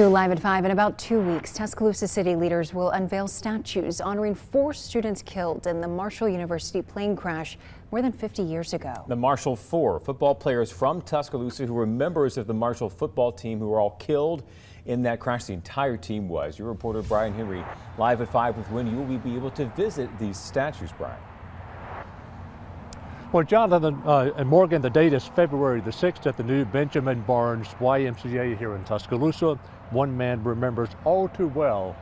Live at 5. In about 2 weeks, Tuscaloosa city leaders will unveil statues honoring 4 students killed in the Marshall University plane crash more than 50 years ago. The Marshall 4 football players from Tuscaloosa who were members of the Marshall football team who were all killed in that crash. The entire team was. Your reporter Brian Henry live at 5 with when you will be able to visit these statues, Brian. Well, Jonathan and Morgan, the date is February the 6th at the new Benjamin Barnes YMCA here in Tuscaloosa. One man remembers all too well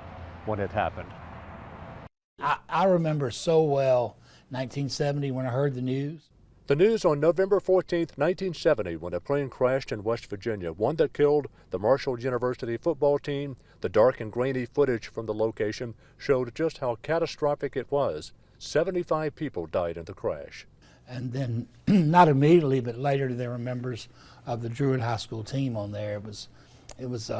when it happened. I remember so well 1970 when I heard the news. The news on November 14th, 1970, when a plane crashed in West Virginia, one that killed the Marshall University football team. The dark and grainy footage from the location showed just how catastrophic it was. 75 people died in the crash. And then, not immediately, but later there were members of the Druid High School team on there. It was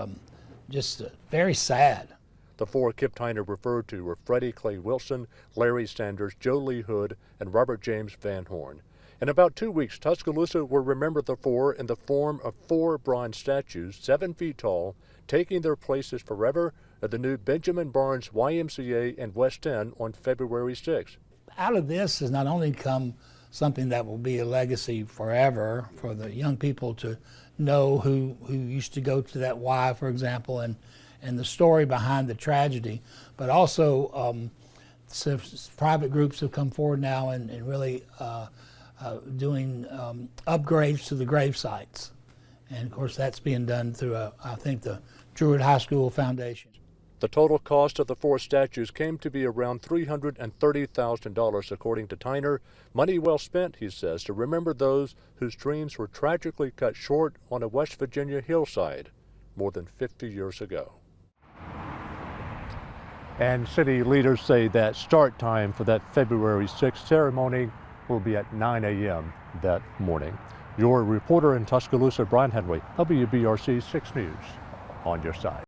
just very sad. The 4 Kip Tyner referred to were Freddie Clay Wilson, Larry Sanders, Joe Lee Hood, and Robert James Van Horn. In about 2 weeks, Tuscaloosa will remember the 4 in the form of 4 bronze statues, 7 feet tall, taking their places forever at the new Benjamin Barnes YMCA in West End on February 6th. Out of this has not only come something that will be a legacy forever for the young people to know who used to go to that Y, for example, and the story behind the tragedy, but also private groups have come forward now and really doing upgrades to the grave sites. And of course that's being done through, I think, the Druid High School Foundation. The total cost of the 4 statues came to be around $330,000, according to Tyner. Money well spent, he says, to remember those whose dreams were tragically cut short on a West Virginia hillside more than 50 years ago. And city leaders say that start time for that February 6th ceremony will be at 9 a.m. that morning. Your reporter in Tuscaloosa, Brian Henry, WBRC 6 News, on your side.